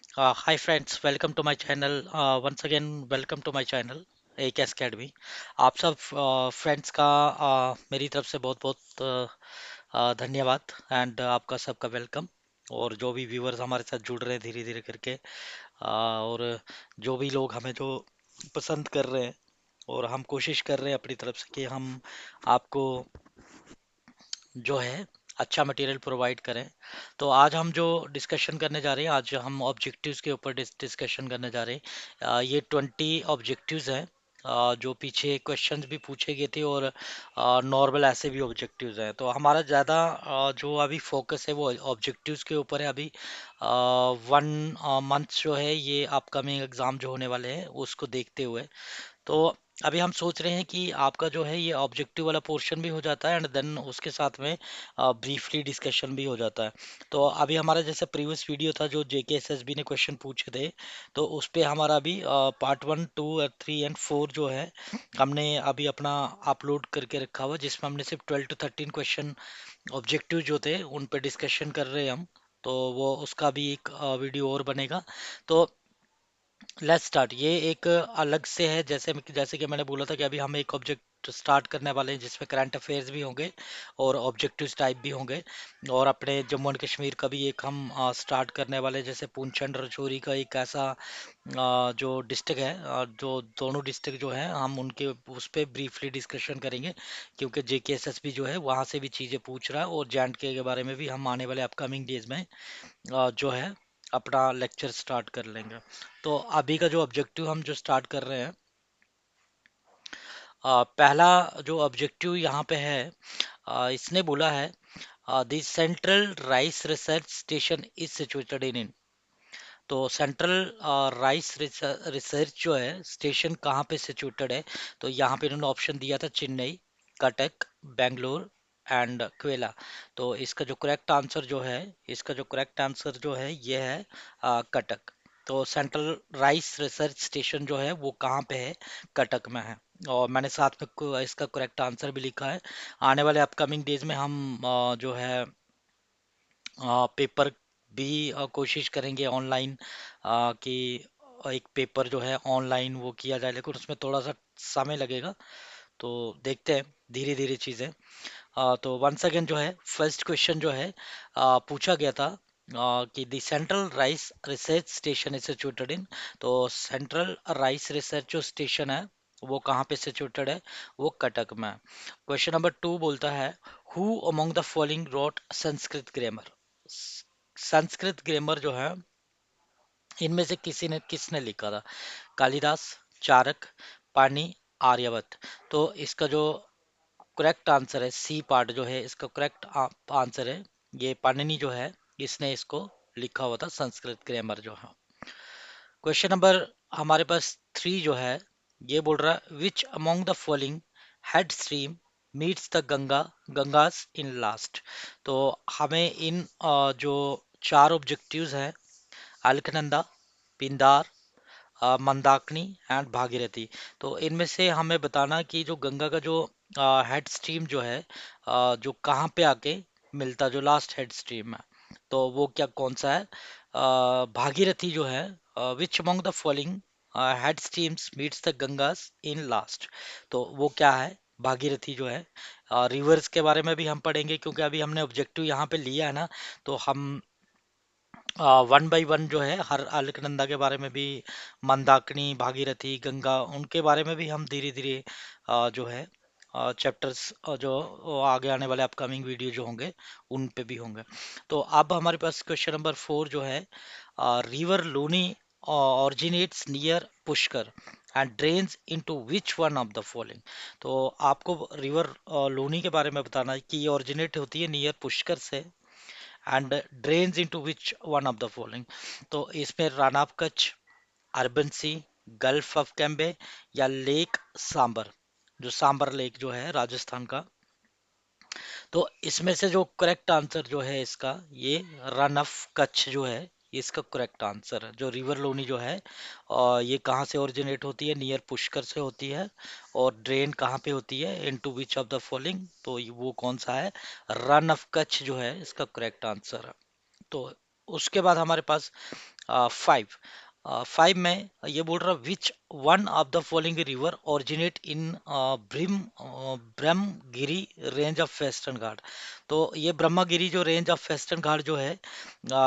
Hi friends, welcome to my channel. Once again, welcome to my channel AKS Academy. आप सब friends का मेरी तरफ से बहुत बहुत धन्यवाद एंड आपका सबका वेलकम। और जो भी व्यूअर्स हमारे साथ जुड़ रहे हैं धीरे धीरे करके, और जो भी लोग हमें जो पसंद कर रहे हैं, और हम कोशिश कर रहे हैं अपनी तरफ से कि हम आपको जो है अच्छा मटेरियल प्रोवाइड करें। तो आज हम जो डिस्कशन करने जा रहे हैं, आज हम ऑब्जेक्टिव्स के ऊपर डिस्कशन करने जा रहे हैं। ये 20 ऑब्जेक्टिव्स हैं, जो पीछे क्वेश्चंस भी पूछे गए थे, और नॉर्मल ऐसे भी ऑब्जेक्टिव्स हैं। तो हमारा ज़्यादा जो अभी फोकस है वो ऑब्जेक्टिव्स के ऊपर है अभी। 1 मंथ जो है ये अपकमिंग एग्ज़ाम जो होने वाले हैं उसको देखते हुए, तो अभी हम सोच रहे हैं कि आपका जो है ये ऑब्जेक्टिव वाला पोर्शन भी हो जाता है एंड देन उसके साथ में ब्रीफली डिस्कशन भी हो जाता है। तो अभी हमारा जैसे प्रीवियस वीडियो था जो JKSSB ने क्वेश्चन पूछे थे, तो उस पे हमारा अभी पार्ट 1, 2, 3 एंड 4 जो है हमने अभी अपना अपलोड करके रखा हुआ, जिसमें हमने सिर्फ 12 to 13 क्वेश्चन ऑब्जेक्टिव जो थे उन पे डिस्कशन कर रहे हैं हम। तो वो उसका भी एक वीडियो और बनेगा। तो लेट्स स्टार्ट। ये एक अलग से है, जैसे कि मैंने बोला था कि अभी हम एक ऑब्जेक्ट स्टार्ट करने वाले हैं जिसमें करंट अफेयर्स भी होंगे और ऑब्जेक्टिव्स टाइप भी होंगे। और अपने जम्मू एंड कश्मीर का भी एक हम स्टार्ट करने वाले हैं, जैसे पुंछ एंड राजौरी का एक ऐसा जो डिस्ट्रिक्ट है, जो दोनों डिस्ट्रिक्ट जो है हम उनके उस पर ब्रीफली डिस्कशन करेंगे, क्योंकि JKSSB जो है वहाँ से भी चीज़ें पूछ रहा है, और JNK के बारे में भी हम आने वाले अपकमिंग डेज में जो है अपना लेक्चर स्टार्ट कर लेंगे। तो अभी का जो ऑब्जेक्टिव हम जो स्टार्ट कर रहे हैं, पहला जो ऑब्जेक्टिव यहाँ पे है, इसने बोला है the central rice research station is situated in. तो सेंट्रल राइस रिसर्च जो है स्टेशन कहाँ पे सिचुएटेड है, तो यहाँ पे इन्होंने ऑप्शन दिया था चेन्नई, कटक, बेंगलोर एंड क्वेला। तो इसका जो करेक्ट आंसर जो है ये है कटक। तो सेंट्रल राइस रिसर्च स्टेशन जो है वो कहाँ पे है, कटक में है। और मैंने साथ में इसका करेक्ट आंसर भी लिखा है। आने वाले अपकमिंग डेज में हम जो है पेपर भी कोशिश करेंगे ऑनलाइन, कि एक पेपर जो है ऑनलाइन वो किया जाए, लेकिन उसमें थोड़ा सा समय लगेगा। तो देखते हैं धीरे धीरे चीज़ें। तो वंस अगेन जो है फर्स्ट क्वेश्चन जो है पूछा गया था कि the central rice research station is situated in. तो सेंट्रल राइस रिसर्च जो स्टेशन है वो कहाँ पे सिचुएटेड है, वो कटक में है। क्वेश्चन नंबर 2 बोलता है who among the following wrote Sanskrit grammar. Sanskrit grammar जो है इनमें से किसने लिखा था, कालिदास, चारक, पानी, आर्यभट्ट। तो इसका जो करेक्ट आंसर है, सी पार्ट जो है इसका करेक्ट आंसर है, ये पाणिनि जो है इसने इसको लिखा हुआ था संस्कृत ग्रामर जो है। क्वेश्चन नंबर हमारे पास 3 जो है ये बोल रहा है which among the following head stream meets the Gangas in last. तो हमें इन जो 4 ऑब्जेक्टिव्स हैं, अलकनंदा, पिंदार, मंदाकिनी एंड भागीरथी, तो इनमें से हमें बताना कि जो गंगा का जो हेड स्ट्रीम जो है, जो कहाँ पे आके मिलता, जो लास्ट हेड स्ट्रीम है, तो वो क्या कौन सा है। भागीरथी जो है, which among the following head streams meets the Gangas in last, तो वो क्या है, भागीरथी जो है। रिवर्स के बारे में भी हम पढ़ेंगे, क्योंकि अभी हमने ऑब्जेक्टिव यहाँ पे लिया है ना, तो हम 1 बाय 1 जो है हर अलकनंदा के बारे में भी, मंदाकिनी, भागीरथी, गंगा, उनके बारे में भी हम धीरे धीरे जो है चैप्टर्स जो आगे आने वाले अपकमिंग वीडियो जो होंगे उन पे भी होंगे। तो अब हमारे पास क्वेश्चन नंबर 4 जो है river Luni originates near Pushkar and drains into which one of the following. तो आपको रिवर लूनी के बारे में बताना है कि ये ओरिजिनेट होती है नियर पुष्कर से and drains into which one of the following. तो इसमें run of Kutch, Arabian sea, gulf of Cambay, या लेक सांबर, जो सांबर लेक जो है राजस्थान का। तो इसमें से जो करेक्ट आंसर जो है इसका, ये रन ऑफ कच्छ जो है ये इसका करेक्ट आंसर है। जो रिवर लोनी जो है और ये कहाँ से ओरिजिनेट होती है, नियर पुष्कर से होती है। और ड्रेन कहाँ पे होती है, into which of the following, तो वो कौन सा है, रन ऑफ कच्छ जो है इसका करेक्ट आंसर है। तो उसके बाद हमारे पास फाइव। फाइव में ये बोल रहा which one of the following river originate in Brahmagiri range of western ghat. तो ये ब्रह्मगिरी जो रेंज ऑफ वेस्टर्न घाट जो है,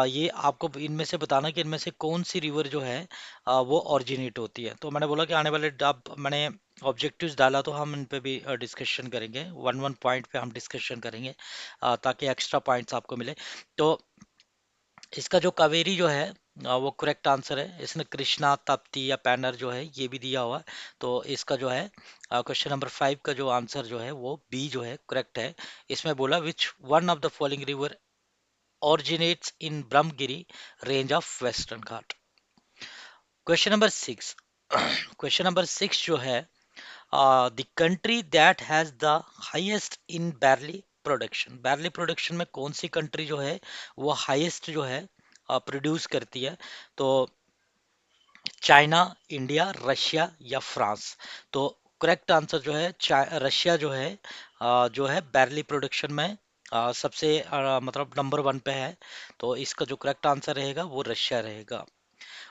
ये आपको इनमें से बताना कि इनमें से कौन सी रिवर जो है वो ओरिजिनेट होती है। तो मैंने बोला कि आने वाले अब मैंने ऑब्जेक्टिव्स डाला तो हम इन पे भी डिस्कशन करेंगे, वन वन पॉइंट पे हम डिस्कशन करेंगे, ताकि एक्स्ट्रा पॉइंट्स आपको मिले। तो इसका जो कावेरी जो है वो करेक्ट आंसर है। इसने कृष्णा, ताप्ती या पैनर जो है ये भी दिया हुआ है। तो इसका जो है क्वेश्चन नंबर 5 का जो आंसर जो है वो बी जो है करेक्ट है। इसमें बोला विच one of the following river originates in Brahmagiri range of Western Ghat। Question number 6। Question number 6 जो है, the country that has the highest in बैरली production. बैरली production में कौन सी कंट्री जो है वो हाईएस्ट जो है प्रोड्यूस करती है? तो चाइना, इंडिया, रशिया या फ्रांस। तो करेक्ट आंसर जो है रशिया जो है बैरली प्रोडक्शन में सबसे मतलब नंबर वन पे है। तो इसका जो करेक्ट आंसर रहेगा वो रशिया रहेगा।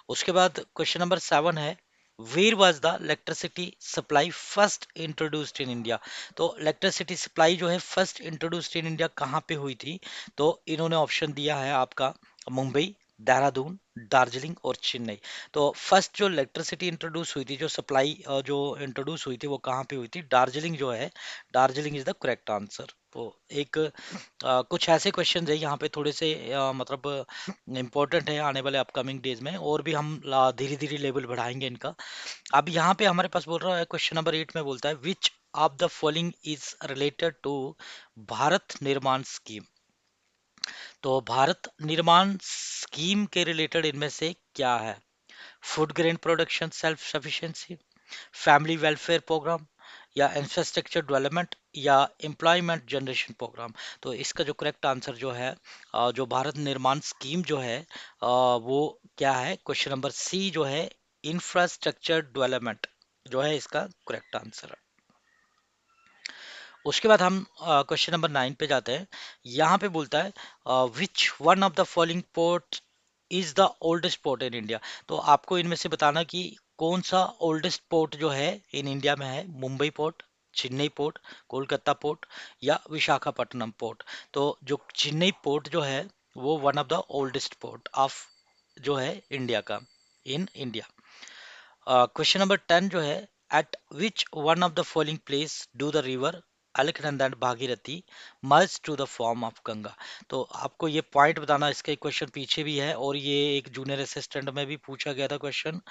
उसके बाद क्वेश्चन नंबर 7 है, where was the electricity supply first introduced in India. तो इलेक्ट्रिसिटी सप्लाई जो है फर्स्ट इंट्रोड्यूस्ड इन इंडिया कहाँ पे हुई थी? तो इन्होंने ऑप्शन दिया है आपका मुंबई, देहरादून, दार्जिलिंग और चेन्नई। तो फर्स्ट जो इलेक्ट्रिसिटी इंट्रोड्यूस हुई थी, जो सप्लाई जो इंट्रोड्यूस हुई थी वो कहाँ पे हुई थी? दार्जिलिंग जो है, Darjeeling is the correct answer. तो एक कुछ ऐसे क्वेश्चन है यहाँ पे थोड़े से मतलब इम्पोर्टेंट है आने वाले अपकमिंग डेज में, और भी हम धीरे धीरे लेवल बढ़ाएंगे इनका। अब यहाँ पे हमारे पास बोल रहा है क्वेश्चन नंबर 8 में बोलता है which of the following is related to Bharat Nirman scheme. तो भारत निर्माण स्कीम के रिलेटेड इनमें से क्या है? Food grain production self sufficiency, family welfare programme या इंफ्रास्ट्रक्चर डेवलपमेंट या एम्प्लॉयमेंट जनरेशन प्रोग्राम। तो इसका जो करेक्ट आंसर जो है जो भारत निर्माण स्कीम जो है वो क्या है? क्वेश्चन नंबर सी जो है इंफ्रास्ट्रक्चर डेवलपमेंट जो है इसका करेक्ट आंसर है। उसके बाद हम क्वेश्चन नंबर 9 पे जाते हैं। यहाँ पे बोलता है विच one of the following port is the oldest port in India. तो आपको इनमें से बताना कि कौन सा ओल्डेस्ट पोर्ट जो है इन इंडिया में है। Mumbai port, Chennai port, Kolkata port या विशाखापट्टनम पोर्ट। तो जो चेन्नई पोर्ट जो है वो one of the oldest port of जो है इंडिया का, इन इंडिया। क्वेश्चन नंबर 10 जो है, at which one of the following place do the river Alaknanda and Bhagirathi merge to the form of Ganga. तो आपको ये पॉइंट बताना, इसका एक क्वेश्चन पीछे भी है और ये एक जूनियर असिस्टेंट में भी पूछा गया था क्वेश्चन,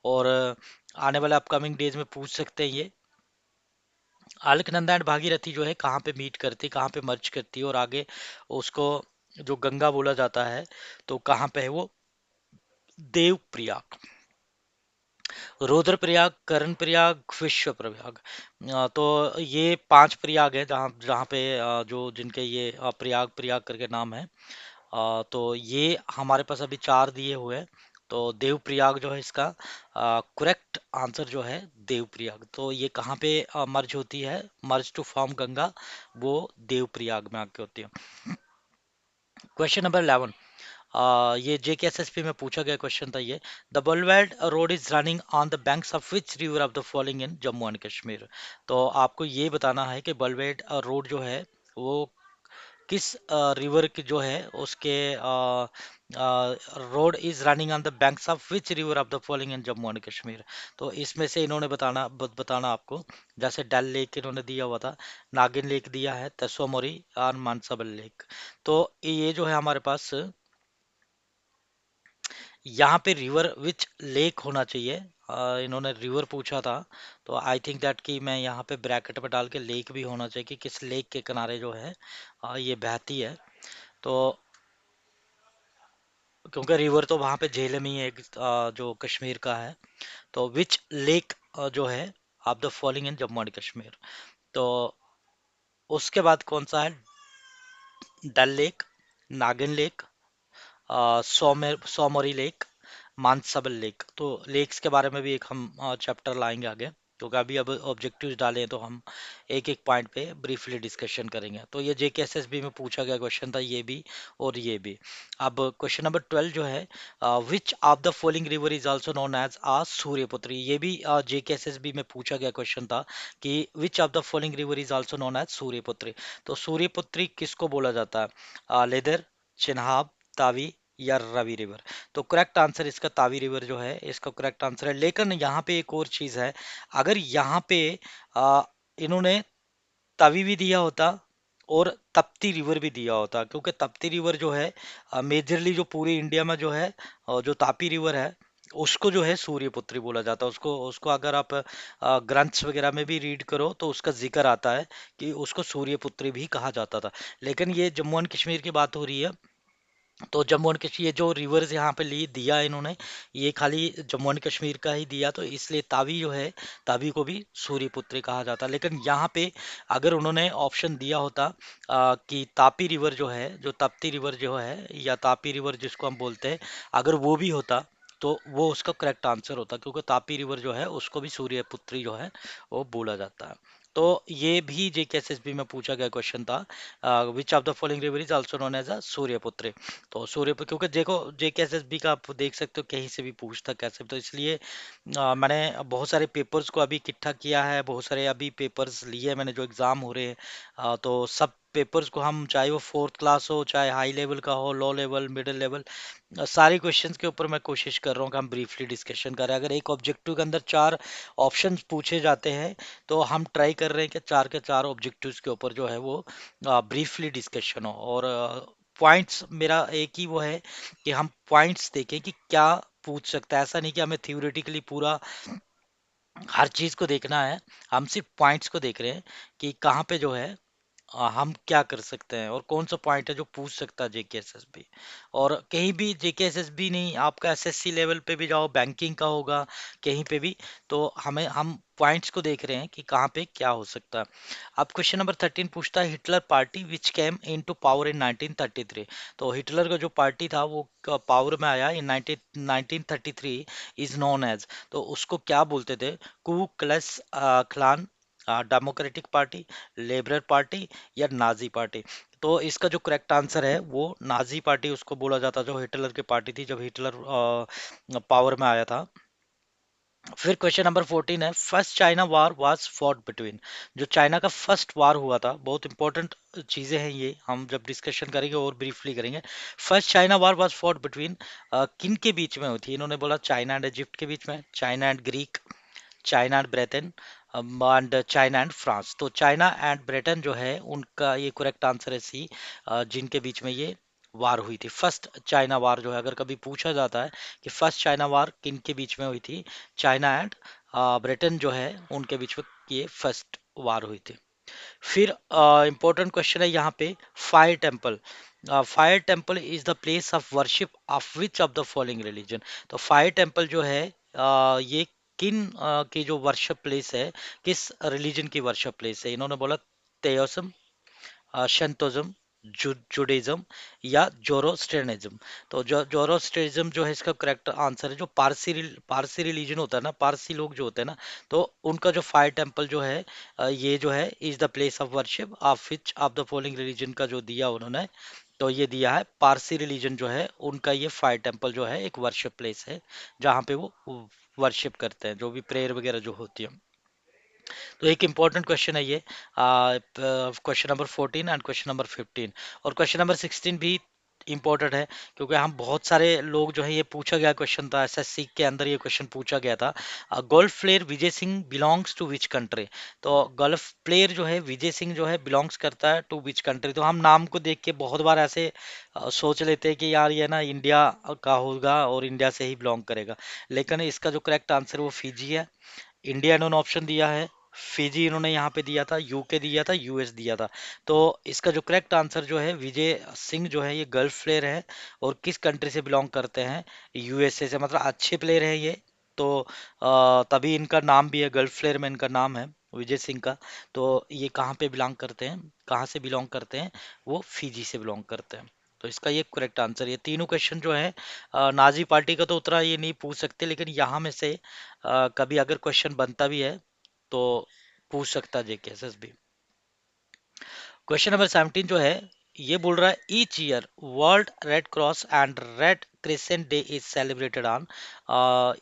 और आने वाले अपकमिंग डेज में पूछ सकते हैं ये। अलकनंदा एंड भागीरथी जो है कहाँ पे मीट करती है, कहाँ पे मर्ज करती है, और आगे उसको जो गंगा बोला जाता है तो कहाँ पे है वो? देवप्रयाग, रुद्रप्रयाग, कर्णप्रयाग, विश्व प्रयाग। तो ये 5 प्रयाग है जहाँ जहाँ पे जो जिनके ये प्रयाग प्रयाग करके नाम है। तो ये हमारे पास अभी 4 दिए हुए हैं। तो देवप्रयाग जो है इसका करेक्ट आंसर जो है देवप्रयाग। तो ये कहाँ पे मर्ज होती है, मर्ज टू फॉर्म गंगा, वो देवप्रयाग में आके होती है। क्वेश्चन नंबर 11, ये जेकेएसएसपी में पूछा गया क्वेश्चन था ये। The boulevard road is running on the banks of which river of the following in Jammu and Kashmir. तो आपको ये बताना है कि बलवेड रोड जो है वो किस रिवर की जो है उसके road is running on the banks of which river of the following in Jammu and Kashmir. तो इसमें से इन्होंने बताना आपको, जैसे डल लेक इन्होंने दिया हुआ था, नागिन लेक दिया है, तसो मोरी और मानसबल लेक। तो ये जो है हमारे पास यहाँ पे रिवर विच लेक होना चाहिए। इन्होंने रिवर पूछा था, तो आई थिंक दैट कि मैं यहाँ पे ब्रैकेट में डाल के लेक भी होना चाहिए कि किस लेक के किनारे जो है ये बहती है। तो क्योंकि रिवर तो वहाँ पे झेलम ही है एक, जो कश्मीर का है। तो विच लेक जो है of the following in Jammu and Kashmir. तो उसके बाद कौन सा है? डल लेक, नागिन लेक, सोमोरी लेक, मानसबल लेक। तो लेक्स के बारे में भी एक हम चैप्टर लाएंगे आगे। क्योंकि अभी अब ऑब्जेक्टिव्स डाले हैं तो हम एक एक पॉइंट पे ब्रीफली डिस्कशन करेंगे। तो ये जेकेएसएसबी में पूछा गया क्वेश्चन था, ये भी और ये भी। अब क्वेश्चन नंबर 12 जो है, which of the following river is also known as a Suryaputri. ये भी जेकेएसएसबी में पूछा गया क्वेश्चन था कि which of the following river is also known as Suryaputri. तो सूर्यपुत्री किसको बोला जाता है? लेदर, चिन्हाब, तावी या रवि रिवर। तो करेक्ट आंसर इसका तावी रिवर जो है इसका करेक्ट आंसर है। लेकिन यहाँ पे एक और चीज है, अगर यहाँ पे आ, इन्होंने तवी भी दिया होता और तप्ती रिवर भी दिया होता, क्योंकि तप्ती रिवर जो है मेजरली जो पूरे इंडिया में जो है, जो तापी रिवर है उसको जो है सूर्यपुत्री बोला जाता है। उसको उसको अगर आप ग्रंथ्स वगैरह में भी रीड करो तो उसका जिक्र आता है कि उसको सूर्यपुत्री भी कहा जाता था। लेकिन ये जम्मू एंड कश्मीर की बात हो रही है, तो जम्मू एंड कश्मीर, ये जो रिवर्स यहाँ पे ली दिया है इन्होंने, ये खाली जम्मू एंड कश्मीर का ही दिया, तो इसलिए तावी जो है, तावी को भी सूर्यपुत्री कहा जाता है। लेकिन यहाँ पे अगर उन्होंने ऑप्शन दिया होता कि तापी रिवर जो है, जो ताप्ती रिवर जो है या तापी रिवर जिसको हम बोलते हैं, अगर वो भी होता तो वो उसका करेक्ट आंसर होता, क्योंकि तापी रिवर जो है उसको भी सूर्यपुत्री जो है वो बोला जाता है। तो ये भी जेकेएसएसबी में पूछा गया क्वेश्चन था, which of the following river is also known as a Suryaputri. तो सूर्य पे, क्योंकि देखो जेकेएसएसबी का आप देख सकते हो कहीं से भी पूछता कैसे भी, तो इसलिए मैंने बहुत सारे पेपर्स को अभी इकट्ठा किया है, बहुत सारे अभी पेपर्स लिए मैंने जो एग्जाम हो रहे हैं। तो सब पेपर्स को हम, चाहे वो फोर्थ क्लास हो, चाहे हाई लेवल का हो, लो लेवल, मिडिल लेवल, सारी क्वेश्चंस के ऊपर मैं कोशिश कर रहा हूँ कि हम ब्रीफली डिस्कशन करें। अगर एक ऑब्जेक्टिव के अंदर चार ऑप्शंस पूछे जाते हैं तो हम ट्राई कर रहे हैं कि चार के चार ऑब्जेक्टिव्स के ऊपर जो है वो ब्रीफली डिस्कशन हो। और पॉइंट्स मेरा एक ही वो है कि हम पॉइंट्स देखें कि क्या पूछ सकता है। ऐसा नहीं कि हमें थ्योरेटिकली पूरा हर चीज को देखना है, हम सिर्फ पॉइंट्स को देख रहे हैं कि कहाँ पे जो है हम क्या कर सकते हैं और कौन सा पॉइंट है जो पूछ सकता है जेकेएसएसबी। और कहीं भी जेकेएसएसबी नहीं, आपका एसएससी लेवल पे भी जाओ, बैंकिंग का होगा, कहीं पे भी, तो हम पॉइंट्स को देख रहे हैं कि कहाँ पे क्या हो सकता है। अब क्वेश्चन नंबर 13 पूछता है, Hitler party which came into power in 1933। तो हिटलर का जो पार्टी था वो पावर में आया इन 1933 इज नोन एज, तो उसको क्या बोलते थे? Ku Klux Klan, democratic party, labourer party या नाजी पार्टी। तो इसका जो करेक्ट आंसर है वो नाजी पार्टी उसको बोला जाता, जो हिटलर की पार्टी थी जब हिटलर पावर में आया था। फिर क्वेश्चन नंबर 14 है, first China war was fought between. जो चाइना का फर्स्ट वार हुआ था, बहुत इंपॉर्टेंट चीजें हैं ये, हम जब डिस्कशन करेंगे और ब्रीफली करेंगे। First China war was fought between, किन के बीच में हुई थी? इन्होंने बोला चाइना एंड इजिप्ट के बीच में, China and Greek, China and Britain and China and France. तो चाइना एंड ब्रिटेन जो है उनका ये करेक्ट आंसर है सी, जिनके बीच में ये वार हुई थी। फर्स्ट चाइना वार जो है, अगर कभी पूछा जाता है कि फर्स्ट चाइना वार किन के बीच में हुई थी, चाइना एंड ब्रिटेन जो है उनके बीच में ये फर्स्ट वार हुई थी। फिर इंपॉर्टेंट क्वेश्चन है यहाँ पे, fire temple. Fire temple is the place of worship of which of the following religion. तो फायर टेम्पल जो है ये किन की जो वर्शिप प्लेस है, किस रिलीजन की वर्शिप प्लेस है? इन्होंने बोला तेओसम, शंतोज़म, जुडाइज्म या जोरोस्ट्रियनिज्म। तो जो जोरोस्ट्रियनिज्म जो है इसका करेक्ट आंसर है। जो पारसी रिलीजन होता है ना, पारसी लोग जो होते हैं ना, तो उनका जो फायर टेम्पल जो है, ये जो है is the place of worship of which of the following religion का जो दिया उन्होंने, तो ये दिया है पारसी रिलीजन जो है उनका ये फायर टेम्पल जो है एक वर्शिप प्लेस है, जहाँ पे वो वर्शिप करते हैं, जो भी प्रेयर वगैरह जो होती है। तो एक इंपॉर्टेंट क्वेश्चन है ये, question number 14 and question number 15। और क्वेश्चन नंबर 16 भी इंपॉर्टेंट है, क्योंकि हम बहुत सारे लोग जो है, ये पूछा गया क्वेश्चन था एसएससी के अंदर, ये क्वेश्चन पूछा गया था, golf player Vijay Singh belongs to which country. तो गोल्फ प्लेयर जो है विजय सिंह जो है बिलोंग्स करता है टू विच कंट्री। तो हम नाम को देख के बहुत बार ऐसे सोच लेते हैं कि यार ये ना इंडिया का होगा और इंडिया से ही बिलोंग करेगा, लेकिन इसका जो करेक्ट आंसर वो फिजी है। इंडिया इन्होंने ऑप्शन दिया है, फिजी इन्होंने यहाँ पे दिया था, यूके दिया था, यूएस दिया था। तो इसका जो करेक्ट आंसर जो है, विजय सिंह जो है ये गल्फ प्लेयर है और किस कंट्री से बिलोंग करते हैं? यूएसए से, मतलब अच्छे प्लेयर हैं ये। तो तभी इनका नाम भी है, गल्फ प्लेयर में इनका नाम है विजय सिंह का। तो ये कहाँ पे बिलोंग करते हैं, कहाँ से बिलोंग करते हैं? वो फिजी से बिलोंग करते हैं। तो इसका ये करेक्ट आंसर, ये तीनों क्वेश्चन जो है, नाजी पार्टी का तो उतना ये नहीं पूछ सकते, लेकिन यहाँ में से कभी अगर क्वेश्चन बनता भी है तो पूछ सकता है जेकेएसएस भी। क्वेश्चन नंबर 17 जो है ये बोल रहा है each year world red cross and red crescent day is celebrated on.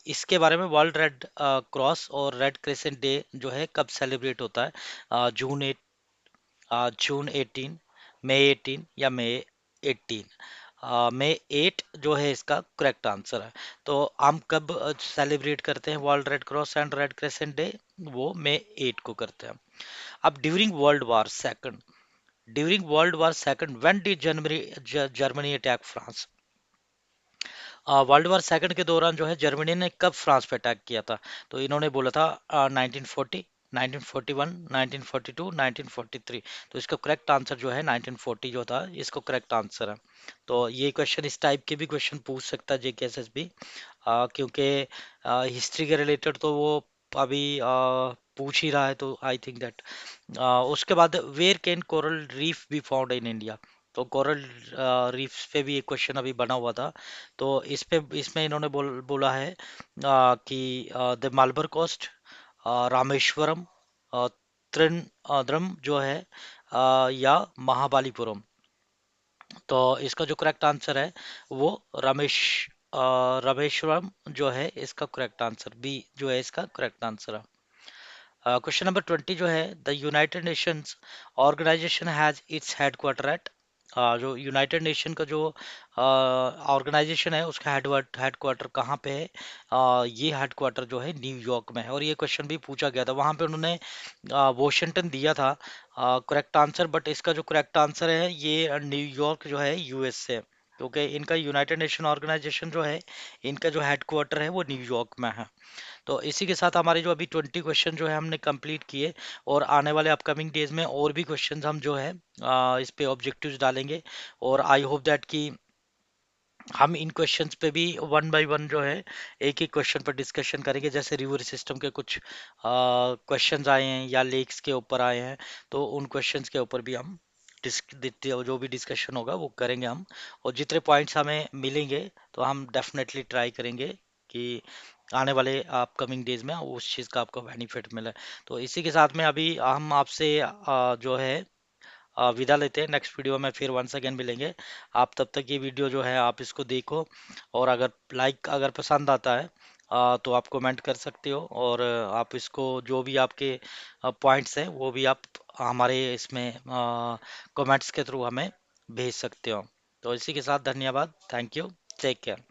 इसके बारे में वर्ल्ड रेड क्रॉस और रेड क्रिसेंट डे जो है कब सेलिब्रेट होता है? जून 8, जून 18, मई 18 या मई 18? मई 8 जो है इसका करेक्ट आंसर है। तो हम कब सेलिब्रेट करते हैं world red cross and red crescent day? वो मई 8 को करते हैं। अब during world war second, during world war second when did Germany attack France? World war second के दौरान जो है जर्मनी ने कब फ्रांस पे अटैक किया था? तो इन्होंने बोला था 1940, 1941, 1942, 1943। तो इसका करेक्ट आंसर जो है 1940 जो था, इसको करेक्ट आंसर है। तो ये क्वेश्चन, इस टाइप के भी क्वेश्चन पूछ सकता है जेकेएसएस भी, क्योंकि हिस्ट्री के रिलेटेड तो वो अभी पूछ ही रहा है, तो आई थिंक दैट। उसके बाद where can coral reef be found in India? तो कोरल रीफ्स पे भी एक क्वेश्चन अभी बना हुआ था। तो इस पे, इसमें इन्होंने बोला है कि द मालबर कोस्ट, रामेश्वरम, अ, त्रिवेंद्रम जो है, या महाबलीपुरम। तो इसका जो करेक्ट आंसर है वो रमेश रामेश्वरम जो है इसका करेक्ट आंसर, बी जो है इसका करेक्ट आंसर है। क्वेश्चन नंबर 20 जो है the United Nations organisation has its headquarter at. जो यूनाइटेड नेशन का जो ऑर्गेनाइजेशन है उसका हेडक्वार्टर कहाँ पे है? ये हेडक्वार्टर जो है न्यूयॉर्क में है, और ये क्वेश्चन भी पूछा गया था। वहाँ पे उन्होंने वॉशिंगटन दिया था करेक्ट आंसर, बट इसका जो करेक्ट आंसर है ये न्यूयॉर्क जो है यूएसए, क्योंकि इनका यूनाइटेड नेशन ऑर्गेनाइजेशन जो है इनका जो हेडक्वार्टर है वो न्यूयॉर्क में है। तो इसी के साथ हमारे जो अभी 20 क्वेश्चन जो है हमने कंप्लीट किए, और आने वाले अपकमिंग डेज में और भी क्वेश्चंस हम जो है इस पे ऑब्जेक्टिव्स डालेंगे। और आई होप दैट कि हम इन क्वेश्चंस पे भी वन बाय वन जो है एक एक क्वेश्चन पर डिस्कशन करेंगे। जैसे रिवर सिस्टम के कुछ क्वेश्चंस आए हैं या लेक्स के ऊपर आए हैं, तो उन क्वेश्चंस के ऊपर भी हम जो भी डिस्कशन होगा वो करेंगे हम। और जितने पॉइंट्स हमें मिलेंगे तो हम डेफिनेटली ट्राई करेंगे कि आने वाले अपकमिंग डेज में उस चीज़ का आपको बेनिफिट मिले। तो इसी के साथ में अभी हम आपसे जो है विदा लेते हैं। नेक्स्ट वीडियो में फिर वंस अगेन मिलेंगे। आप तब तक ये वीडियो जो है आप इसको देखो, और अगर पसंद आता है तो आप कमेंट कर सकते हो, और आप इसको जो भी आपके पॉइंट्स हैं वो भी आप हमारे इसमें कमेंट्स के थ्रू हमें भेज सकते हो। तो इसी के साथ धन्यवाद, थैंक यू, टेक केयर।